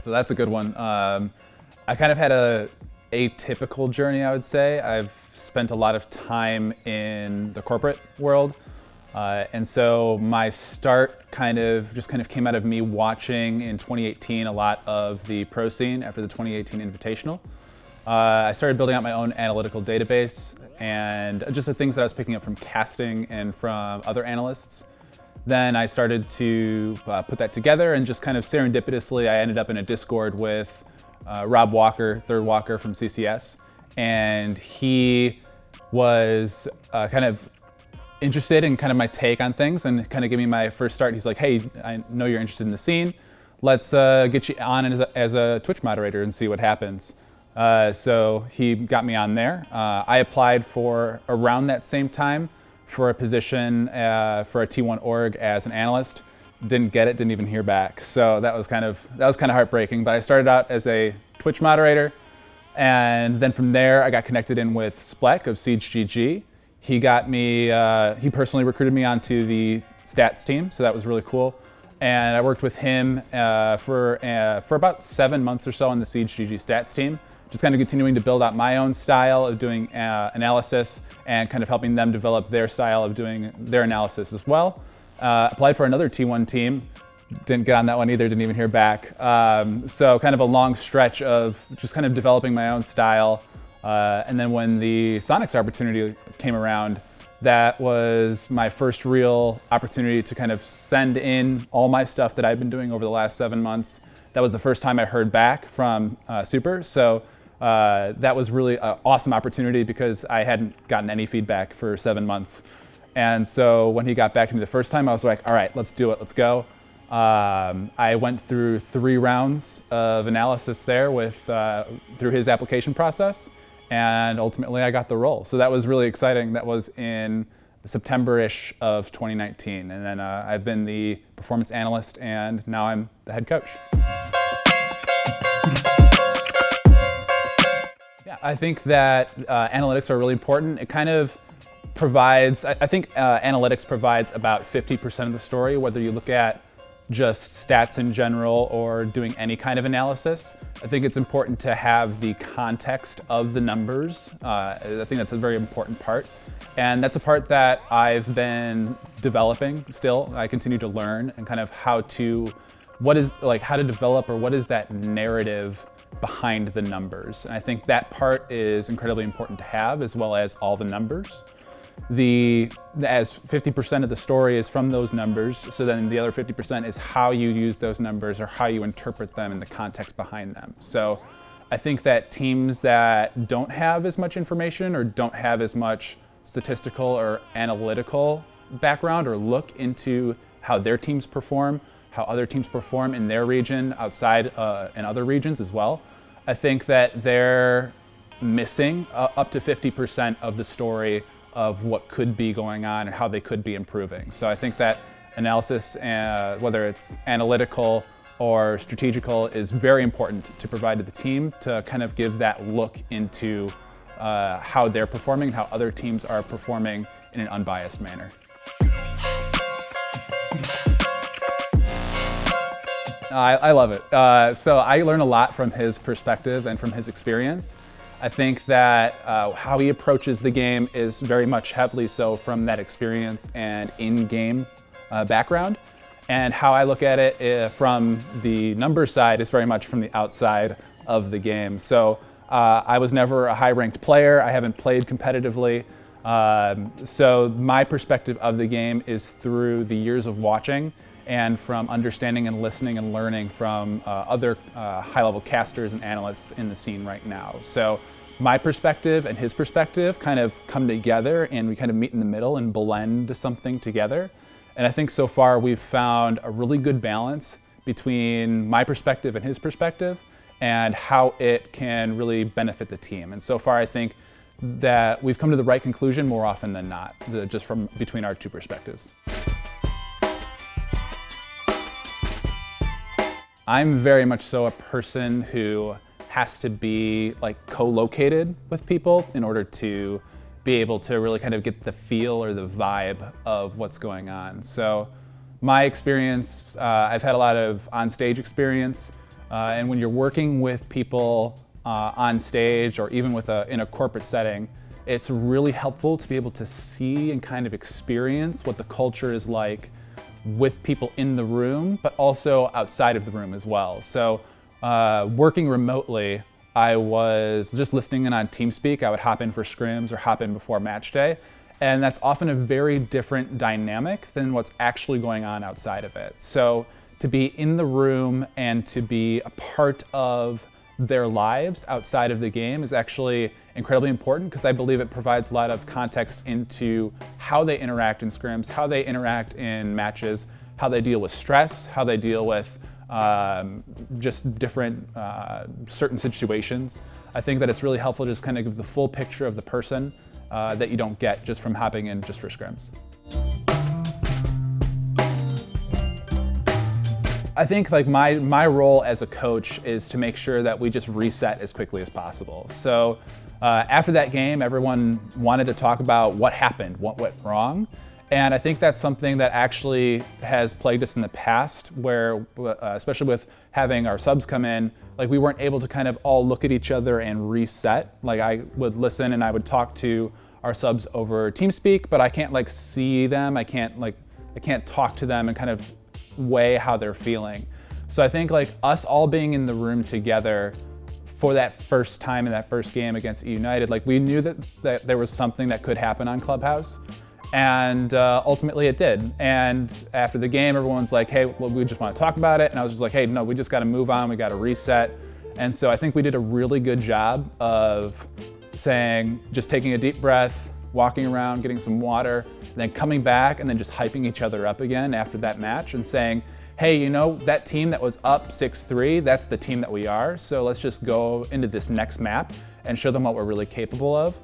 So that's a good one. I kind of had a atypical journey, I would say. I've spent a lot of time in the corporate world. And so my start kind of came out of me watching in 2018 a lot of the pro scene after the 2018 Invitational. I started building out my own analytical database and just the things that I was picking up from casting and from other analysts. Then I started to put that together, and just kind of serendipitously, I ended up in a Discord with Rob Walker, Third Walker from CCS, and he was kind of interested in kind of my take on things and kind of give me my first start. He's like, hey, I know you're interested in the scene. Let's get you on as a Twitch moderator and see what happens. So he got me on there. I applied for around that same time for a position for a T1 org as an analyst. Didn't get it, didn't even hear back. So that was kind of heartbreaking. But I started out as a Twitch moderator, and then from there I got connected in with Splek of SiegeGG. He got me, he personally recruited me onto the stats team, so that was really cool. And I worked with him for about 7 months or so on the SiegeGG stats team, just kind of continuing to build out my own style of doing analysis and kind of helping them develop their style of doing their analysis as well. Applied for another T1 team, didn't get on that one either, didn't even hear back. So kind of a long stretch of just kind of developing my own style. And then when the Soniqs opportunity came around, that was my first real opportunity to kind of send in all my stuff that I've been doing over the last 7 months. That was the first time I heard back from Super. So that was really an awesome opportunity because I hadn't gotten any feedback for 7 months. And so when he got back to me the first time, I was like, all right, let's do it, let's go. I went through 3 rounds of analysis there through his application process, and ultimately I got the role. So that was really exciting. That was in September-ish of 2019. And then I've been the performance analyst, and now I'm the head coach. Yeah, I think that analytics are really important. It kind of provides, I think analytics provides about 50% of the story, whether you look at just stats in general or doing any kind of analysis. I think it's important to have the context of the numbers. I think that's a very important part. And that's a part that I've been developing still. I continue to learn and kind of how to develop, or what is that narrative behind the numbers. And I think that part is incredibly important to have, as well as all the numbers. As 50% of the story is from those numbers, so then the other 50% is how you use those numbers or how you interpret them and the context behind them. So I think that teams that don't have as much information or don't have as much statistical or analytical background or look into how their teams perform, how other teams perform in their region, outside in other regions as well, I think that they're missing up to 50% of the story of what could be going on and how they could be improving. So I think that analysis, whether it's analytical or strategical, is very important to provide to the team to kind of give that look into how they're performing, how other teams are performing in an unbiased manner. I love it. So I learn a lot from his perspective and from his experience. I think that how he approaches the game is very much heavily so from that experience and in-game background. And how I look at it from the numbers side is very much from the outside of the game. So I was never a high-ranked player. I haven't played competitively. So my perspective of the game is through the years of watching and from understanding and listening and learning from other high-level casters and analysts in the scene right now. So my perspective and his perspective kind of come together, and we kind of meet in the middle and blend something together. And I think so far we've found a really good balance between my perspective and his perspective and how it can really benefit the team. And so far I think that we've come to the right conclusion more often than not, just from between our two perspectives. I'm very much so a person who has to be like co-located with people in order to be able to really kind of get the feel or the vibe of what's going on. So my experience, I've had a lot of on-stage experience. And when you're working with people on stage or even in a corporate setting, it's really helpful to be able to see and kind of experience what the culture is like with people in the room, but also outside of the room as well. So working remotely, I was just listening in on TeamSpeak. I would hop in for scrims or hop in before match day. And that's often a very different dynamic than what's actually going on outside of it. So to be in the room and to be a part of their lives outside of the game is actually incredibly important, because I believe it provides a lot of context into how they interact in scrims, how they interact in matches, how they deal with stress, how they deal with just different certain situations. I think that it's really helpful to just kind of give the full picture of the person that you don't get just from hopping in just for scrims. I think like my role as a coach is to make sure that we just reset as quickly as possible. So after that game, everyone wanted to talk about what happened, what went wrong. And I think that's something that actually has plagued us in the past, where especially with having our subs come in, like we weren't able to kind of all look at each other and reset. Like I would listen and I would talk to our subs over TeamSpeak, but I can't like see them. I can't talk to them and kind of weigh how they're feeling. So I think like us all being in the room together for that first time in that first game against United, like we knew that there was something that could happen on Clubhouse, and ultimately it did. And after the game, everyone's like, hey, well, we just want to talk about it. And I was just like, hey, no, we just got to move on. We got to reset. And so I think we did a really good job of saying, just taking a deep breath, walking around, getting some water, and then coming back and then just hyping each other up again after that match and saying, hey, you know, that team that was up 6-3, that's the team that we are. So let's just go into this next map and show them what we're really capable of.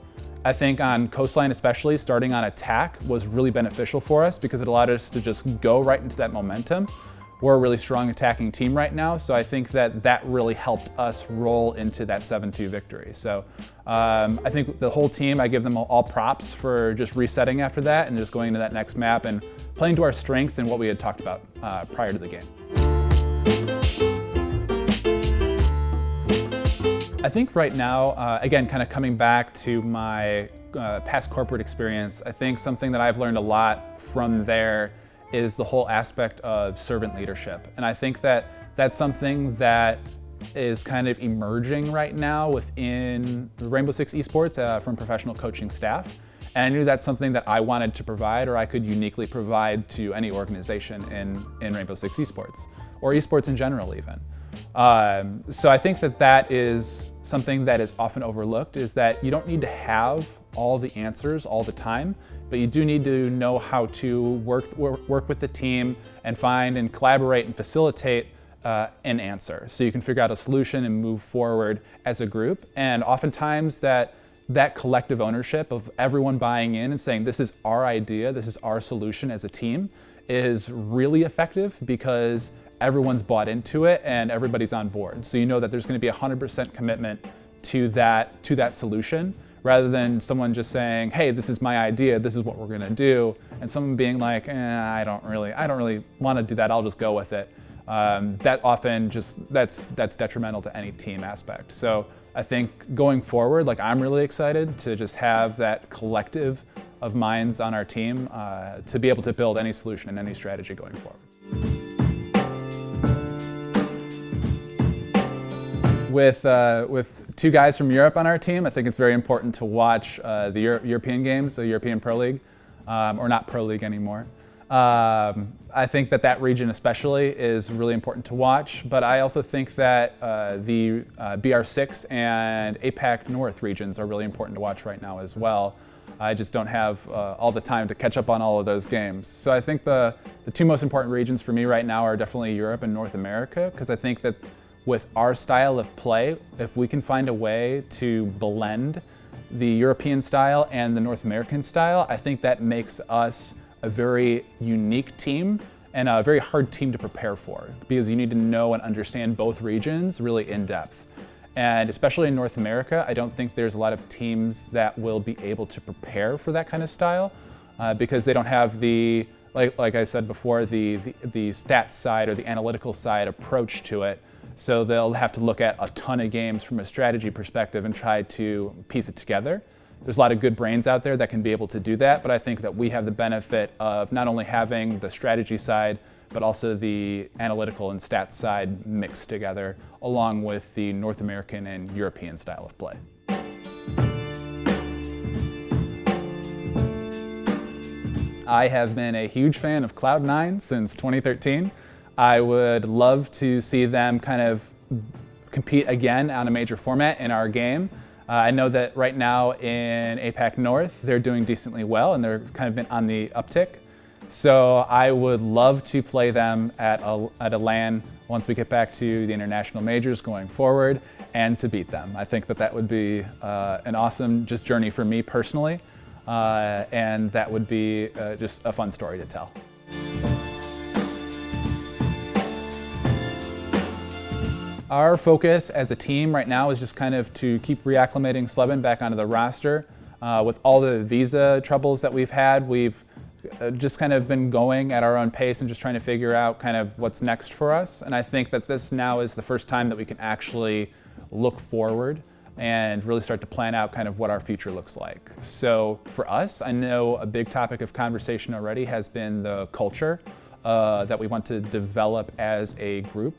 I think on Coastline especially, starting on attack was really beneficial for us because it allowed us to just go right into that momentum. We're a really strong attacking team right now, so I think that really helped us roll into that 7-2 victory. So I think the whole team, I give them all props for just resetting after that and just going into that next map and playing to our strengths and what we had talked about prior to the game. I think right now, again, kind of coming back to my past corporate experience, I think something that I've learned a lot from there is the whole aspect of servant leadership. And I think that that's something that is kind of emerging right now within Rainbow Six Esports from professional coaching staff. And I knew that's something that I wanted to provide, or I could uniquely provide to any organization in Rainbow Six Esports, or esports in general even. So I think that is something that is often overlooked, is that you don't need to have all the answers all the time, but you do need to know how to work with the team and find and collaborate and facilitate an answer, so you can figure out a solution and move forward as a group. And oftentimes that collective ownership of everyone buying in and saying, this is our idea, this is our solution as a team, is really effective because everyone's bought into it and everybody's on board. So you know that there's going to be 100% commitment to that solution, rather than someone just saying, hey, this is my idea, this is what we're going to do, and someone being like, I don't really want to do that, I'll just go with it. That often that's detrimental to any team aspect. So I think going forward, like I'm really excited to just have that collective of minds on our team to be able to build any solution and any strategy going forward. With two guys from Europe on our team, I think it's very important to watch the European games, the European Pro League, or not Pro League anymore. I think that region especially is really important to watch, but I also think that the BR6 and APAC North regions are really important to watch right now as well. I just don't have all the time to catch up on all of those games. So I think the two most important regions for me right now are definitely Europe and North America, because I think that with our style of play, if we can find a way to blend the European style and the North American style, I think that makes us a very unique team and a very hard team to prepare for, because you need to know and understand both regions really in depth. And especially in North America, I don't think there's a lot of teams that will be able to prepare for that kind of style because they don't have the, like I said before, the stats side or the analytical side approach to it. So they'll have to look at a ton of games from a strategy perspective and try to piece it together. There's a lot of good brains out there that can be able to do that, but I think that we have the benefit of not only having the strategy side, but also the analytical and stats side mixed together, along with the North American and European style of play. I have been a huge fan of Cloud9 since 2013. I would love to see them kind of compete again on a major format in our game. I know that right now in APAC North, they're doing decently well and they're kind of been on the uptick. So I would love to play them at a LAN once we get back to the international majors going forward and to beat them. I think that that would be an awesome just journey for me personally, and that would be just a fun story to tell. Our focus as a team right now is just kind of to keep reacclimating Slevin back onto the roster. With all the visa troubles that we've had, we've just kind of been going at our own pace and just trying to figure out kind of what's next for us. And I think that this now is the first time that we can actually look forward and really start to plan out kind of what our future looks like. So for us, I know a big topic of conversation already has been the culture that we want to develop as a group.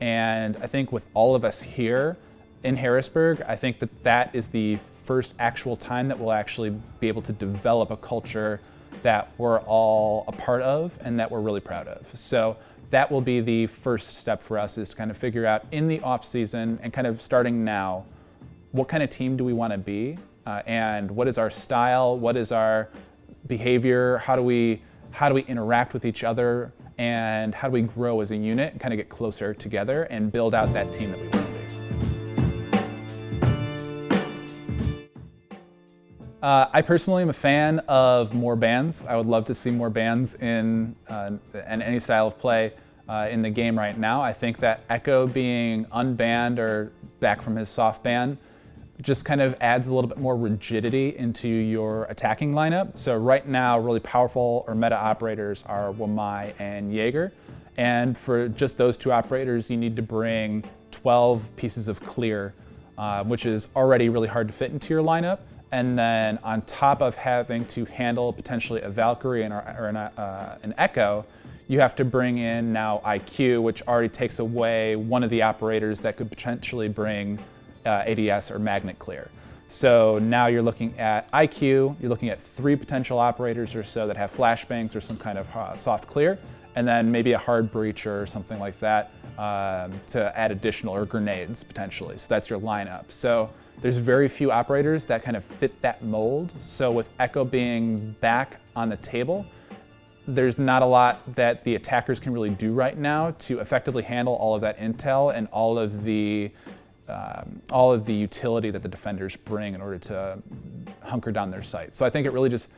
And I think with all of us here in Harrisburg, I think that that is the first actual time that we'll actually be able to develop a culture that we're all a part of and that we're really proud of. So that will be the first step for us, is to kind of figure out in the off season and kind of starting now, what kind of team do we want to be, and what is our style, what is our behavior, how do we interact with each other, and how do we grow as a unit and kind of get closer together and build out that team that we want to be. I personally am a fan of more bans. I would love to see more bans in any style of play in the game right now. I think that Echo being unbanned or back from his soft ban just kind of adds a little bit more rigidity into your attacking lineup. So right now, really powerful or meta operators are Wamai and Jaeger. And for just those two operators, you need to bring 12 pieces of clear, which is already really hard to fit into your lineup. And then on top of having to handle potentially a Valkyrie or an Echo, you have to bring in now IQ, which already takes away one of the operators that could potentially bring ADS or magnet clear. So now you're looking at IQ, you're looking at 3 potential operators or so that have flashbangs or some kind of soft clear, and then maybe a hard breach or something like that to add additional, or grenades potentially. So that's your lineup. So there's very few operators that kind of fit that mold. So with Echo being back on the table, there's not a lot that the attackers can really do right now to effectively handle all of that intel and all of the utility that the defenders bring in order to hunker down their site. So I think it really just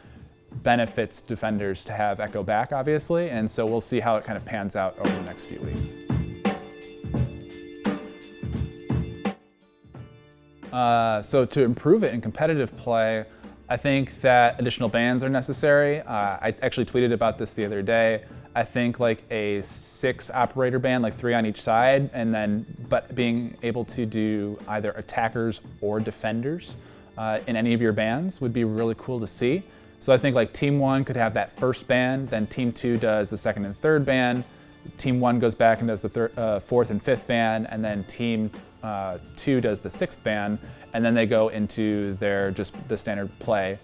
benefits defenders to have Echo back, obviously, and so we'll see how it kind of pans out over the next few weeks. So to improve it in competitive play, I think that additional bans are necessary. I actually tweeted about this the other day. I think like a 6 operator ban, like 3 on each side, and then but being able to do either attackers or defenders in any of your bans would be really cool to see. So I think like Team 1 could have that first ban, then Team 2 does the second and third ban, Team 1 goes back and does the fourth and fifth ban, and then Team 2 does the 6th ban, and then they go into their just the standard play.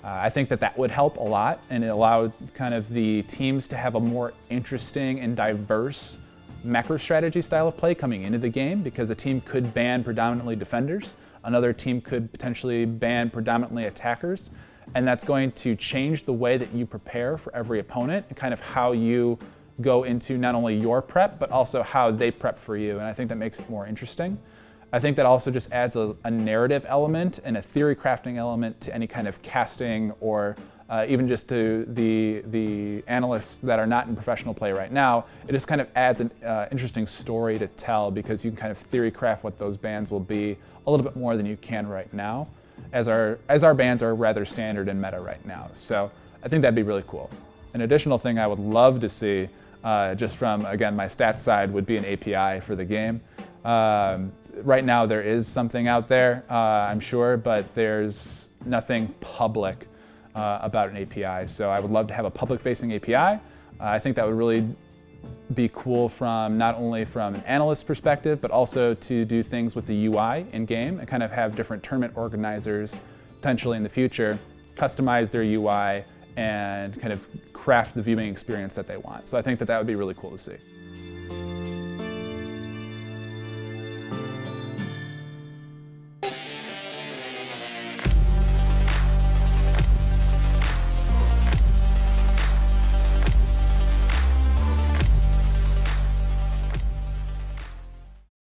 I think that that would help a lot, and it allowed kind of the teams to have a more interesting and diverse macro strategy style of play coming into the game, because a team could ban predominantly defenders, another team could potentially ban predominantly attackers, and that's going to change the way that you prepare for every opponent and kind of how you go into not only your prep, but also how they prep for you, and I think that makes it more interesting. I think that also just adds a narrative element and a theory crafting element to any kind of casting, or even just to the analysts that are not in professional play right now. It just kind of adds an interesting story to tell, because you can kind of theory craft what those bans will be a little bit more than you can right now, as our bans are rather standard and meta right now. So I think that'd be really cool. An additional thing I would love to see, just from, again, my stats side, would be an API for the game. Right now there is something out there, I'm sure, but there's nothing public about an API. So I would love to have a public-facing API. I think that would really be cool from not only from an analyst perspective, but also to do things with the UI in-game and kind of have different tournament organizers potentially in the future customize their UI and kind of craft the viewing experience that they want. So I think that that would be really cool to see.